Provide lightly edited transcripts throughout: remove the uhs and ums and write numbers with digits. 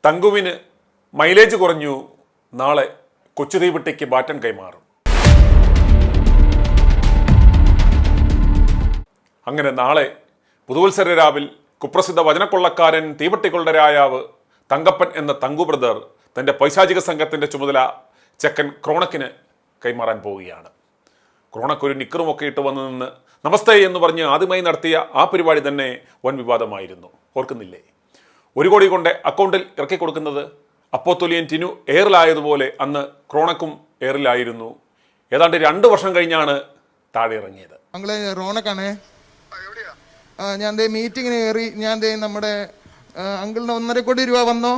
തങ്കുവിന് mileage കുറഞ്ഞു, നാളെ കൊച്ചുതീവട്ടിക്ക് batten കൈമാറും. അങ്ങനെ നാളെ പുതുവത്സര രാവിൽ കുപ്രസിദ്ധ വചനക്കൊള്ളക്കാരൻ തീവട്ടികളുടെ രായാവ് തങ്കപ്പൻ എന്ന തങ്കു ബ്രദർ തൻ്റെ പൈശാചിക സംഘത്തിൻ്റെ ചുമതല ചെക്കൻ ക്രോണക്കിന് കൈമാറാൻ പോവുകയാണ്. ക്രോണക്കൊരു നിക്കറുമൊക്കെ ഇട്ട് വന്നു നിന്ന് നമസ്തേ എന്ന് പറഞ്ഞ് ആദ്യമായി നടത്തിയ ആ പരിപാടി തന്നെ വൻ വിവാദമായിരുന്നു. ഓർക്കുന്നില്ലേ? 1 കോടി കൊണ്ട് അക്കൗണ്ടിൽ ഇറക്കി കൊടുക്കുന്നത് അപ്പോത്തൊലിയൻ ടിനു എയറിലായതുപോലെ അന്ന് ക്രോണക്കും എയറിലായിരുന്നു. ഏതാണ്ട് 2 വർഷം കഴിഞ്ഞാണ് താഴെ ഇറങ്ങിയത്. റോണക്കാണേ, ഞാൻ മീറ്റിങ്ങിന് കയറി. ഞാൻ നമ്മുടെ അങ്കിളിന് 1.5 കോടി രൂപ വന്നോ?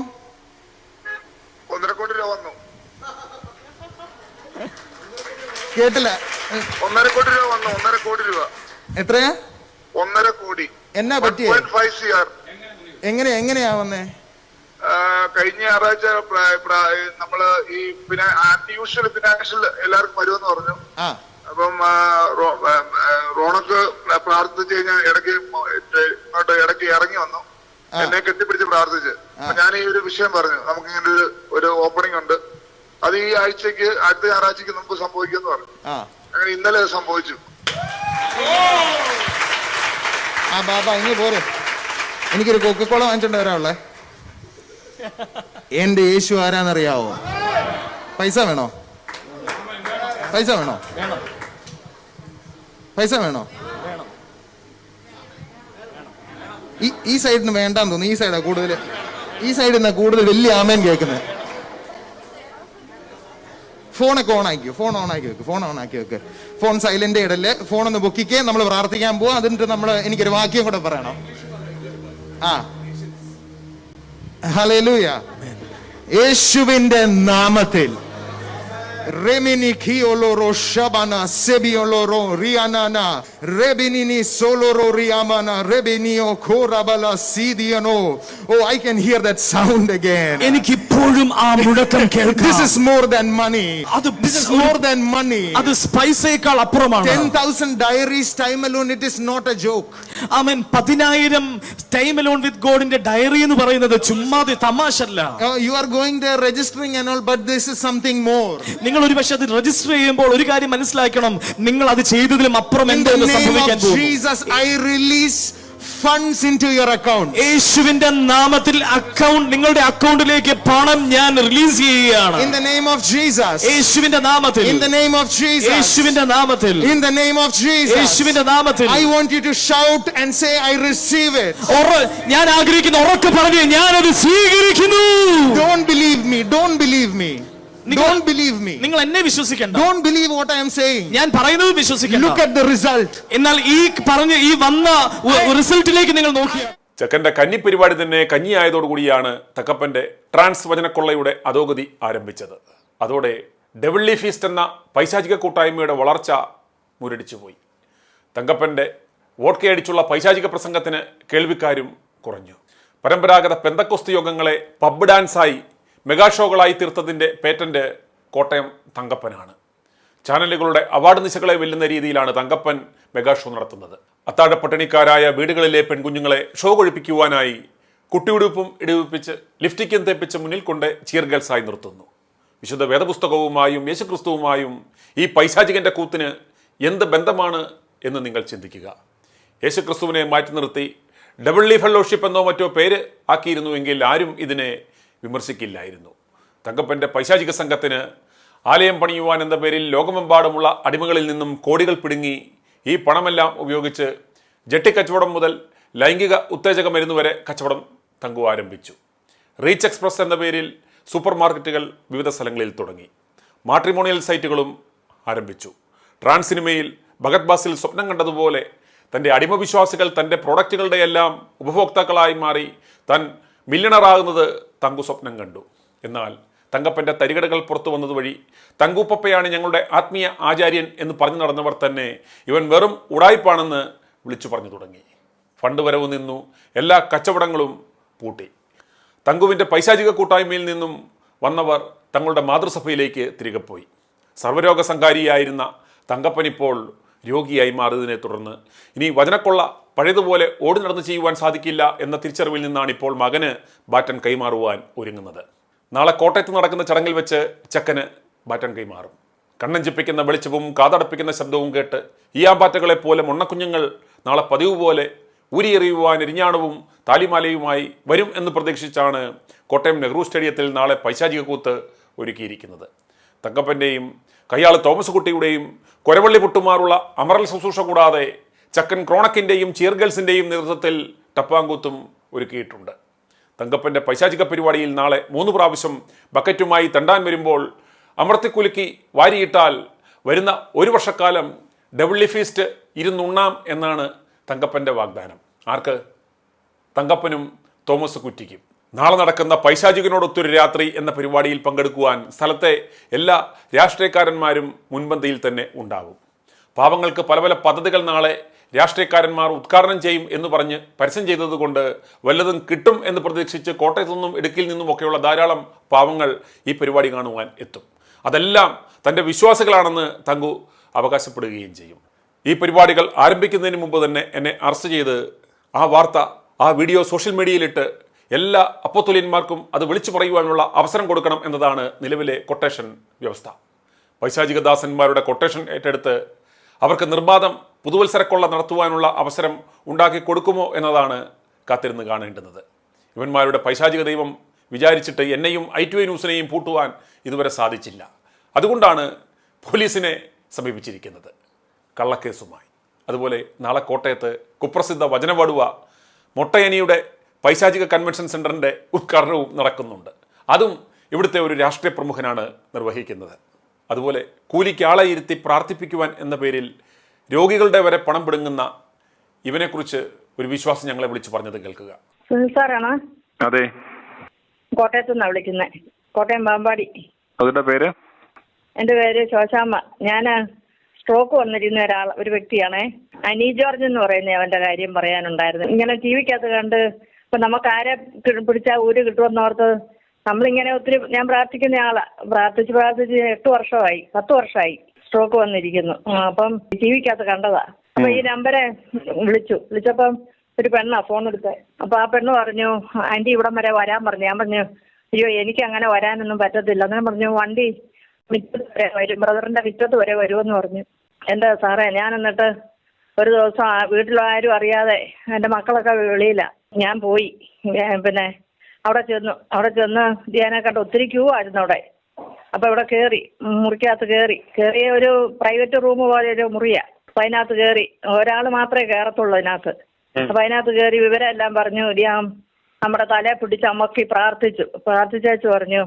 1.5 കോടി രൂപ വന്നു. കേട്ടില്ല. 1.5 കോടി രൂപ വന്നു. 1.5 കോടി രൂപ. എത്രയാ? 1.5 കോടി. എന്നാ പറ്റിയ? എങ്ങനെയാ വന്നേ? കഴിഞ്ഞ ഞായറാഴ്ച നമ്മള് ഈ യൂഷ്വൽ ഫിനാൻഷ്യൽ എല്ലാവർക്കും വരുമെന്ന് പറഞ്ഞു. അപ്പം റോണക്ക് പ്രാർത്ഥിച്ചു കഴിഞ്ഞാൽ ഇടയ്ക്ക് ഇറങ്ങി വന്നു, എന്നെ കെട്ടിപ്പിടിച്ച് പ്രാർത്ഥിച്ച്. അപ്പൊ ഞാൻ ഈ ഒരു വിഷയം പറഞ്ഞു, നമുക്ക് ഇങ്ങനെ ഒരു ഓപ്പണിംഗ് ഉണ്ട്, അത് ഈ ആഴ്ചക്ക് അടുത്ത ഞായറാഴ്ചക്ക് മുമ്പ് സംഭവിക്കുമെന്ന് പറഞ്ഞു. അങ്ങനെ ഇന്നലെ സംഭവിച്ചു. ബാബാ ഇനി പോരെ, എനിക്കൊരു കൊക്കക്കോള വാങ്ങിച്ചോണ്ട് വരാനുള്ളേ. എന്റെ യേശു ആരാന്നറിയാവോ? പൈസ വേണോ? പൈസ വേണോ? പൈസ വേണോ? ഈ സൈഡിന് വേണ്ടാന്ന് തോന്നുന്നു. ഈ സൈഡാ കൂടുതൽ, ഈ സൈഡിൽ നിന്നാ കൂടുതൽ വലിയ ആമേൻ കേൾക്കുന്നത്. ഫോണൊക്കെ ഓണാക്കി, ഫോൺ ഓണാക്കി വെക്ക്. Phone silent ഇടല്ലേ. ഫോണൊന്ന് പൊക്കിക്കേ, നമ്മൾ പ്രാർത്ഥിക്കാൻ പോവാ. അതിന്റെ എനിക്കൊരു വാക്യം കൂടെ പറയണം. ഹല്ലേലൂയ. യേശുവിന്റെ നാമത്തിൽ Remini kioloro shabana sebioloro rianana rebinini soloro riamana rebinio korabala sidiano. Oh, I can hear that sound again. എനിക്കിപ്പോഴും ആ മുഴക്കം കേൾക്കാം. This is more than money. This is more than money. അത് സ്പൈസേക്കാൾ അപ്പുറമാണ്. 10,000 diaries time alone, it is not a joke. ആമേൻ. 10,000 time alone with ഗോഡിന്റെ diary എന്ന് പറയുന്നത് ചുമ്മാതെ തമാശല്ല. You are going there registering and all, but this is something more. നിങ്ങൾ ഒരു പക്ഷേ അത് രജിസ്റ്റർ ചെയ്യുമ്പോൾ ഒരു കാര്യം മനസ്സിലാക്കണം, നിങ്ങൾ അത് ചെയ്തതിലും അപ്പുറം എന്തോ സംഭവിക്കാൻ പോകുന്നു. Jesus, I release funds into your account. യേശുവിന്റെ നാമത്തിൽ നിങ്ങളുടെ അക്കൗണ്ടിലേക്ക് പണം ഞാൻ റിലീസ് ചെയ്യുകയാണ്. In the name of Jesus. യേശുവിന്റെ നാമത്തിൽ. In the name of Jesus. യേശുവിന്റെ നാമത്തിൽ. In the name of Jesus. യേശുവിന്റെ നാമത്തിൽ. I want you to shout and say, I receive it. ഞാൻ ആഗ്രഹിക്കുന്നു, ഉറക്കെ പറഞ്ഞ് ഞാൻ അത് സ്വീകരിക്കുന്നു. Don't believe me. Don't believe me. Don't believe me. നിങ്ങൾ എന്നെ വിശ്വസിക്കണ്ട. Don't believe what I am saying. ഞാൻ പറയുന്നത് വിശ്വസിക്കണ്ട. Look at the result. എന്നാൽ ഈ വന്ന റിസൾട്ടിലേക്ക് നിങ്ങൾ നോക്കിയാൽ ചെക്കന്റെ കന്നി പരിപാടി തന്നെ കഞ്ഞിയായതോടുകൂടിയാണ് തങ്കപ്പന്റെ ട്രാൻസ് വചനക്കൊള്ളയുടെ അധോഗതി ആരംഭിച്ചത്. അതോടെ ഡെവിള്ളി ഫീസ്റ്റ് എന്ന പൈശാചിക കൂട്ടായ്മയുടെ വളർച്ച മുരടിച്ചുപോയി. തങ്കപ്പന്റെ വോട്ട്കയടിച്ചുള്ള പൈശാചിക പ്രസംഗത്തിന് കേൾവിക്കാരും കുറഞ്ഞു. പരമ്പരാഗത പെന്തക്കോസ്ത് യോഗങ്ങളെ പബ് ഡാൻസായി മെഗാഷോകളായി തീർത്തതിൻ്റെ പേറ്റന്റ് കോട്ടയം തങ്കപ്പനാണ്. ചാനലുകളുടെ അവാർഡ് നിശകളെ വെല്ലുന്ന രീതിയിലാണ് തങ്കപ്പൻ മെഗാഷോ നടത്തുന്നത്. അത്താഴപ്പട്ടിണിക്കാരായ വീടുകളിലെ പെൺകുഞ്ഞുങ്ങളെ ഷോ കൊഴിപ്പിക്കുവാനായി കുട്ടിയുടുപ്പും ഇടിവിപ്പിച്ച് ലിഫ്റ്റിക്കും തെപ്പിച്ച് മുന്നിൽ കൊണ്ട് ചിയർ ഗേൾസായി നിർത്തുന്നു. വിശുദ്ധ വേദപുസ്തകവുമായും യേശുക്രിസ്തുവുമായും ഈ പൈശാചികന്റെ കൂത്തിന് എന്ത് ബന്ധമാണ് എന്ന് നിങ്ങൾ ചിന്തിക്കുക. യേശുക്രിസ്തുവിനെ മാറ്റി നിർത്തി ഡബിള്ളി ഫെലോഷിപ്പ് എന്നോ മറ്റോ പേര് ആക്കിയിരുന്നുവെങ്കിൽ ആരും ഇതിനെ വിമർശിക്കില്ലായിരുന്നു. തങ്കപ്പൻ്റെ പൈശാചിക സംഘത്തിന് ആലയം പണിയുവാൻ എന്ന പേരിൽ ലോകമെമ്പാടുമുള്ള അടിമകളിൽ നിന്നും കോടികൾ പിടുങ്ങി ഈ പണമെല്ലാം ഉപയോഗിച്ച് ജെട്ടിക്കച്ചവടം മുതൽ ലൈംഗിക ഉത്തേജക മരുന്ന് വരെ കച്ചവടം തങ്കു ആരംഭിച്ചു. റീച്ച് എക്സ്പ്രസ് എന്ന പേരിൽ സൂപ്പർ മാർക്കറ്റുകൾ വിവിധ സ്ഥലങ്ങളിൽ തുടങ്ങി. മാട്രിമോണിയൽ സൈറ്റുകളും ആരംഭിച്ചു. ട്രാൻസ് സിനിമയിൽ ഭഗത് ബാസിൽ സ്വപ്നം കണ്ടതുപോലെ തൻ്റെ അടിമവിശ്വാസികൾ തൻ്റെ പ്രോഡക്റ്റുകളുടെയെല്ലാം ഉപഭോക്താക്കളായി മാറി താൻ മില്യണറാകുന്നത് തങ്കു സ്വപ്നം കണ്ടു. എന്നാൽ തങ്കപ്പൻ്റെ തരികടകൾ പുറത്തു വന്നത് വഴി തങ്കൂപ്പയാണ് ഞങ്ങളുടെ ആത്മീയ ആചാര്യൻ എന്ന് പറഞ്ഞു നടന്നവർ തന്നെ ഇവൻ വെറും ഉടായ്പാണെന്ന് വിളിച്ചു പറഞ്ഞു തുടങ്ങി. ഫണ്ട് വരവ് നിന്നു, എല്ലാ കച്ചവടങ്ങളും പൂട്ടി. തങ്കുവിൻ്റെ പൈശാചിക കൂട്ടായ്മയിൽ നിന്നും വന്നവർ തങ്ങളുടെ മാതൃസഭയിലേക്ക് തിരികെ പോയി. സർവ്വരോഗ സംഹാരിയായിരുന്ന തങ്കപ്പൻ ഇപ്പോൾ രോഗിയായി മാറിയതിനെ തുടർന്ന് ഇനി വചനക്കൊള്ള പഴയതുപോലെ ഓടി നടന്ന് ചെയ്യുവാൻ സാധിക്കില്ല എന്ന തിരിച്ചറിവിൽ നിന്നാണ് ഇപ്പോൾ മകന് ബാറ്റൺ കൈമാറുവാൻ ഒരുങ്ങുന്നത്. നാളെ കോട്ടയത്ത് നടക്കുന്ന ചടങ്ങിൽ വെച്ച് ചെക്കന് ബാറ്റൺ കൈമാറും. കണ്ണഞ്ചിപ്പിക്കുന്ന വെളിച്ചവും കാതടപ്പിക്കുന്ന ശബ്ദവും കേട്ട് ഈയാമ്പാറ്റകളെ പോലെ മൊണ്ണക്കുഞ്ഞുങ്ങൾ നാളെ പതിവ് പോലെ ഊരിയെറിയുവാൻ എരിഞ്ഞാണവും താലിമാലയുമായി വരും എന്ന് പ്രതീക്ഷിച്ചാണ് കോട്ടയം നെഹ്റു സ്റ്റേഡിയത്തിൽ നാളെ പൈശാചിക കൂത്ത് ഒരുക്കിയിരിക്കുന്നത്. തങ്കപ്പൻ്റെയും കയ്യാള് തോമസ് കുട്ടിയുടെയും കൊരവള്ളി പൊട്ടുമാറുള്ള അമറൽ ശുശ്രൂഷ കൂടാതെ ചക്കൻ ക്രോണക്കിൻ്റെയും ചിയർഗേൾസിൻ്റെയും നേതൃത്വത്തിൽ ടപ്പാങ്കൂത്തും ഒരുക്കിയിട്ടുണ്ട്. തങ്കപ്പൻ്റെ പൈശാചിക പരിപാടിയിൽ നാളെ 3 പ്രാവശ്യം ബക്കറ്റുമായി തണ്ടാൻ വരുമ്പോൾ അമർത്തിക്കുലുക്കി വാരിയിട്ടാൽ വരുന്ന 1 വർഷക്കാലം ഡബിൾ ഫീസ്റ്റ് ഇരുന്നുണ്ണാം എന്നാണ് തങ്കപ്പൻ്റെ വാഗ്ദാനം. ആർക്ക്? തങ്കപ്പനും തോമസ് കുറ്റിക്കും. നാളെ നടക്കുന്ന പൈശാചികനോടൊത്തൊരു രാത്രി എന്ന പരിപാടിയിൽ പങ്കെടുക്കുവാൻ സ്ഥലത്തെ എല്ലാ രാഷ്ട്രീയക്കാരന്മാരും മുൻപന്തിയിൽ തന്നെ ഉണ്ടാകും. പാവങ്ങൾക്ക് പല പല പദ്ധതികൾ നാളെ രാഷ്ട്രീയക്കാരന്മാർ ഉദ്ഘാടനം ചെയ്യും എന്ന് പറഞ്ഞ് പരസ്യം ചെയ്തതുകൊണ്ട് വല്ലതും കിട്ടും എന്ന് പ്രതീക്ഷിച്ച് കോട്ടയത്തു നിന്നും ഇടുക്കിയിൽ നിന്നുമൊക്കെയുള്ള ധാരാളം പാവങ്ങൾ ഈ പരിപാടി കാണുവാൻ എത്തും. അതെല്ലാം തൻ്റെ വിശ്വാസികളാണെന്ന് തങ്കു അവകാശപ്പെടുകയും ചെയ്യും. ഈ പരിപാടികൾ ആരംഭിക്കുന്നതിന് മുമ്പ് തന്നെ എന്നെ അറസ്റ്റ് ചെയ്ത് ആ വാർത്ത, ആ വീഡിയോ സോഷ്യൽ മീഡിയയിലിട്ട് എല്ലാ അപ്പോത്തുലിയന്മാർക്കും അത് വിളിച്ചു പറയുവാനുള്ള അവസരം കൊടുക്കണം എന്നതാണ് നിലവിലെ കൊട്ടേഷൻ വ്യവസ്ഥ. പൈശാചികദാസന്മാരുടെ കൊട്ടേഷൻ ഏറ്റെടുത്ത് അവർക്ക് നിർബാധം പുതുവത്സരക്കൊള്ള നടത്തുവാനുള്ള അവസരം ഉണ്ടാക്കി കൊടുക്കുമോ എന്നതാണ് കാത്തിരുന്ന് കാണേണ്ടുന്നത്. ഇവന്മാരുടെ പൈശാചിക ദൈവം വിചാരിച്ചിട്ട് എന്നെയും ITV ന്യൂസിനെയും പൂട്ടുവാൻ ഇതുവരെ സാധിച്ചില്ല. അതുകൊണ്ടാണ് പോലീസിനെ സമീപിച്ചിരിക്കുന്നത് കള്ളക്കേസുമായി. അതുപോലെ നാളെ കോട്ടയത്ത് കുപ്രസിദ്ധ വചനവടുവ മൊട്ടയനിയുടെ പൈശാചിക കൺവെൻഷൻ സെൻ്ററിൻ്റെ ഉദ്ഘാടനവും നടക്കുന്നുണ്ട്. അതും ഇവിടുത്തെ ഒരു രാഷ്ട്രീയ പ്രമുഖനാണ് നിർവഹിക്കുന്നത്. അതുപോലെ കൂലിക്ക് ആളെ ഇരുത്തി പ്രാർത്ഥിപ്പിക്കുവാൻ എന്ന പേരിൽ രോഗികളുടെ വരെ പണം പിടുങ്ങുന്ന ഇവനെക്കുറിച്ച് ഒരു വിശ്വാസം ഞങ്ങളെ വിളിച്ചു പറഞ്ഞത് കേൾക്കുക. സാറാണോ? അതെ, കോട്ടയത്തു നിന്നാണ് വിളിക്കുന്നത്. കോട്ടയം പാമ്പാടി. അതിന്റെ പേര്? എൻ്റെ പേര് ശോശാമ്മ. ഞാൻ സ്ട്രോക്ക് വന്നിരുന്ന ഒരു വ്യക്തിയാണേ. അനി ജോർജ് എന്ന് പറയുന്ന അവൻ്റെ കാര്യം പറയാനുണ്ടായിരുന്നു. ഇങ്ങനെ ടിവിക്കകത്ത് കണ്ട് ഇപ്പം നമുക്ക് ആരെ പിടിച്ചാൽ ഊര് കിട്ടുമെന്നോർത്ത് നമ്മളിങ്ങനെ ഒത്തിരി, ഞാൻ പ്രാർത്ഥിക്കുന്ന ആളാ. പ്രാർത്ഥിച്ച് 8 വർഷമായി, 10 വർഷമായി സ്ട്രോക്ക് വന്നിരിക്കുന്നു. അപ്പം ടിവിക്കകത്ത് കണ്ടതാ. അപ്പൊ ഈ നമ്പരെ വിളിച്ചപ്പം ഒരു പെണ്ണാ ഫോൺ എടുത്തത്. അപ്പൊ ആ പെണ്ണ് പറഞ്ഞു, ആന്റി ഇവിടം വരെ വരാൻ പറഞ്ഞു. ഞാൻ പറഞ്ഞു, അയ്യോ എനിക്ക് അങ്ങനെ വരാനൊന്നും പറ്റത്തില്ല. അങ്ങനെ പറഞ്ഞു, വണ്ടി മിറ്റത്ത് വരെ വരും, ബ്രദറിന്റെ മിറ്റത്ത് വരെ വരുമെന്ന് പറഞ്ഞു. എന്താ സാറേ, ഞാൻ എന്നിട്ട് ഒരു ദിവസം വീട്ടിലാരും അറിയാതെ എൻ്റെ മക്കളൊക്കെ വെളിയില്ല, ഞാൻ പോയി. പിന്നെ അവിടെ ചെന്ന് ധ്യാനെ കണ്ട് ഒത്തിരി ക്യൂ ആയിരുന്നു അവിടെ. അപ്പൊ ഇവിടെ മുറിക്കകത്ത് കയറിയ ഒരു പ്രൈവറ്റ് റൂം പോലെ ഒരു മുറിയാ. അപ്പൊ അതിനകത്ത് കയറി, ഒരാൾ മാത്രമേ കയറത്തുള്ളൂ അതിനകത്ത്. അപ്പൊ അതിനകത്ത് കയറി വിവരമെല്ലാം പറഞ്ഞു. ഞാൻ നമ്മുടെ തലയെ പിടിച്ച് അമ്മക്കി പ്രാർത്ഥിച്ചു പറഞ്ഞു,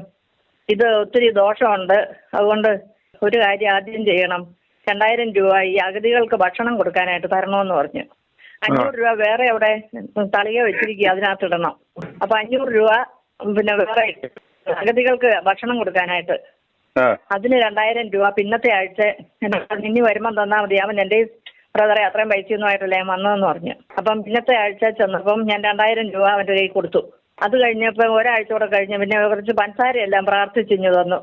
ഇത് ഒത്തിരി ദോഷമുണ്ട്, അതുകൊണ്ട് ഒരു കാര്യം ആദ്യം ചെയ്യണം, 2000 രൂപ ഈ അഗതികൾക്ക് ഭക്ഷണം കൊടുക്കാനായിട്ട് തരണമെന്ന് പറഞ്ഞു. 500 രൂപ വേറെ അവിടെ തളിക വെച്ചിരിക്കുക, അതിനകത്ത് ഇടണം. അപ്പൊ 500 രൂപ പിന്നെ വേറെ ഇട്ട് അഗതികൾക്ക് ഭക്ഷണം കൊടുക്കാനായിട്ട്, അതിന് 2000 രൂപ പിന്നത്തെ ആഴ്ച ഇനി വരുമ്പം തന്നാൽ മതി. അവൻ എൻ്റെ ബ്രദറെ അത്രയും പൈസയൊന്നുമായിട്ടല്ലേ ഞാൻ വന്നതെന്ന് പറഞ്ഞു. അപ്പം പിന്നത്തെ ആഴ്ച ചെന്നപ്പം ഞാൻ 2000 രൂപ അവൻ്റെ കയ്യിൽ കൊടുത്തു. അത് കഴിഞ്ഞപ്പോൾ ഒരാഴ്ച കൂടെ കഴിഞ്ഞ് പിന്നെ കുറച്ച് പഞ്ചസാരയെല്ലാം പ്രാർത്ഥിച്ചിഞ്ഞു തന്നു.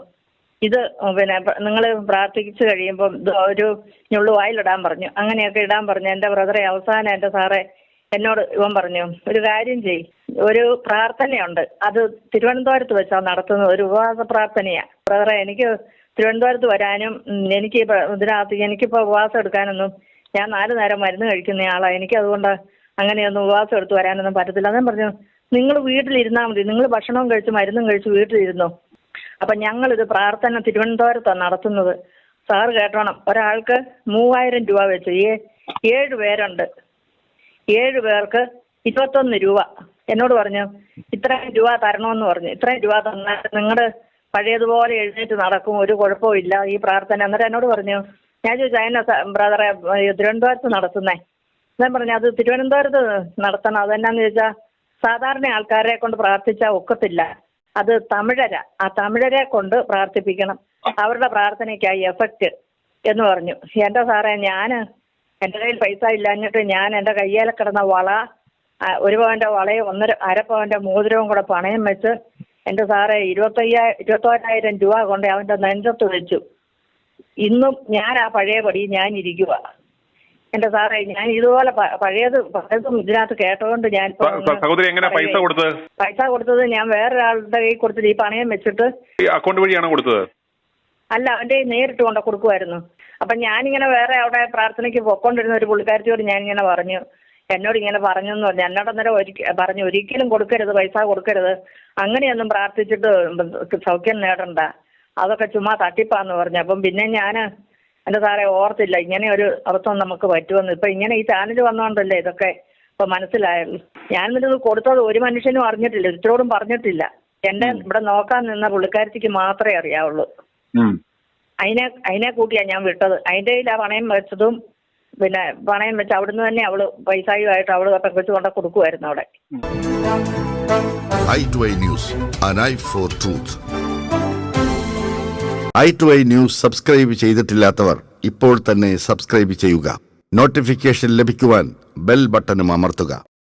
ഇത് പിന്നെ നിങ്ങൾ പ്രാർത്ഥിച്ച് കഴിയുമ്പം ഇത് ഒരു ഞുള്ളു വായിലിടാൻ പറഞ്ഞു. അങ്ങനെയൊക്കെ ഇടാൻ പറഞ്ഞു. എൻ്റെ ബ്രദറെ അവസാനം എൻ്റെ സാറേ എന്നോട് ഇവൻ പറഞ്ഞു, ഒരു കാര്യം ചെയ്യ്, ഒരു പ്രാർത്ഥനയുണ്ട്, അത് തിരുവനന്തപുരത്ത് വെച്ചാണ് നടത്തുന്നത്, ഒരു ഉപവാസ പ്രാർത്ഥനയാണ്. ബ്രദറെ, എനിക്ക് തിരുവനന്തപുരത്ത് വരാനും എനിക്ക് ഇതിനകത്ത് എനിക്കിപ്പോൾ ഉപവാസം എടുക്കാനൊന്നും, ഞാൻ 4 നേരം മരുന്ന് കഴിക്കുന്ന ആളാണ്, എനിക്കതുകൊണ്ട് അങ്ങനെയൊന്നും ഉപവാസം എടുത്ത് വരാനൊന്നും പറ്റത്തില്ല. ഞാൻ പറഞ്ഞു, നിങ്ങൾ വീട്ടിലിരുന്നാൽ മതി, നിങ്ങൾ ഭക്ഷണവും കഴിച്ച് മരുന്നും കഴിച്ച് വീട്ടിലിരുന്നു. അപ്പം ഞങ്ങളിത് പ്രാർത്ഥന തിരുവനന്തപുരത്താണ് നടത്തുന്നത്. സാറ് കേട്ടോണം, ഒരാൾക്ക് 3000 രൂപ വെച്ച് 7 പേരുണ്ട്. 7 പേർക്ക് 21 രൂപ. എന്നോട് പറഞ്ഞു, ഇത്രയും രൂപ തരണമെന്ന് പറഞ്ഞു. ഇത്രയും രൂപ തന്നാൽ നിങ്ങൾ പഴയതുപോലെ എഴുന്നേറ്റ് നടക്കും, ഒരു കുഴപ്പവും ഇല്ല ഈ പ്രാർത്ഥന. എന്നിട്ട് എന്നോട് പറഞ്ഞു, ഞാൻ ചോദിച്ചു, അതിനെ ബ്രദറെ തിരുവനന്തപുരത്ത് നടത്തുന്നേ? ഞാൻ പറഞ്ഞു, അത് തിരുവനന്തപുരത്ത് നടത്തണം. അതെന്നാന്ന് ചോദിച്ചാൽ സാധാരണ ആൾക്കാരെ കൊണ്ട് പ്രാർത്ഥിച്ചാൽ ഒക്കത്തില്ല, അത് തമിഴരാ, ആ തമിഴരെ കൊണ്ട് പ്രാർത്ഥിപ്പിക്കണം, അവരുടെ പ്രാർത്ഥനയ്ക്കായി എഫക്റ്റ് എന്ന് പറഞ്ഞു. എൻ്റെ സാറേ, എൻ്റെ കയ്യിൽ പൈസ ഇല്ലാഞ്ഞിട്ട് ഞാൻ എൻ്റെ കയ്യേലെ കിടന്ന വള, 1 പവൻ്റെ വളയും 1.5 പവൻ്റെ മോതിരവും കൂടെ പണയം വെച്ച് എൻ്റെ സാറേ 21,000 രൂപ കൊണ്ട് അവൻ്റെ നെഞ്ചത്ത് വെച്ചു. ഇന്നും ഞാൻ ആ പഴയപടി ഞാൻ ഇരിക്കുക. എന്റെ സാറേ ഞാൻ ഇതുപോലെ പഴയതും ഇതിനകത്ത് കേട്ടതുകൊണ്ട് ഞാൻ സഹോദരി എങ്ങനെ പൈസ കൊടുത്തത്? പൈസ കൊടുത്തത് ഞാൻ വേറൊരാളുടെ കയ്യിൽ കൊടുത്തിട്ട് ഈ പണയം വെച്ചിട്ട് അക്കൗണ്ട് വഴിയാണോ കൊടുത്തത്? അല്ല, അവന്റെ നേരിട്ട് കൊണ്ട് കൊടുക്കുമായിരുന്നു. അപ്പൊ ഞാനിങ്ങനെ വേറെ അവിടെ പ്രാർത്ഥനയ്ക്ക് പൊക്കോണ്ടിരുന്ന ഒരു പുള്ളിക്കാരത്തിയോട് ഞാനിങ്ങനെ പറഞ്ഞു, എന്നോട് ഇങ്ങനെ പറഞ്ഞു എന്ന് പറഞ്ഞു. എന്നോട് അന്നേരം പറഞ്ഞു ഒരിക്കലും കൊടുക്കരുത്, പൈസ കൊടുക്കരുത്, അങ്ങനെയൊന്നും പ്രാർത്ഥിച്ചിട്ട് സൗഖ്യം നേടണ്ട, അതൊക്കെ ചുമ്മാ തട്ടിപ്പാന്ന് പറഞ്ഞു. അപ്പം പിന്നെ ഞാൻ എന്റെ സാറെ ഓർത്തില്ല ഇങ്ങനെ ഒരു അബദ്ധം നമുക്ക് പറ്റുമെന്ന്. ഇപ്പൊ ഇങ്ങനെ ഈ ചാനൽ വന്നോണ്ടല്ലേ ഇതൊക്കെ ഇപ്പൊ മനസ്സിലായുള്ളൂ. ഞാനിത് കൊടുത്തത് ഒരു മനുഷ്യനും അറിഞ്ഞിട്ടില്ല, ഇത്രയോടും പറഞ്ഞിട്ടില്ല. എന്റെ ഇവിടെ നോക്കാൻ നിന്ന പുള്ളിക്കാരത്തിക്ക് മാത്രമേ അറിയാവുള്ളൂ. അതിനെ കൂട്ടിയാ ഞാൻ വിട്ടത്. അതിന്റെ കയ്യിൽ ആ പണയം വെച്ചതും പിന്നെ പണയം വെച്ച് അവിടുന്ന് തന്നെ അവള് പൈസയുമായിട്ട് അവള് വെച്ച് കൊണ്ട് കൊടുക്കുമായിരുന്നു അവിടെ. i2i News, an eye for truth. i2i News subscribe ചെയ്തിട്ടില്ലാത്തവർ ഇപ്പോൾ തന്നെ സബ്സ്ക്രൈബ് ചെയ്യുക. നോട്ടിഫിക്കേഷൻ ലഭിക്കുവാൻ ബെൽ ബട്ടണും അമർത്തുക.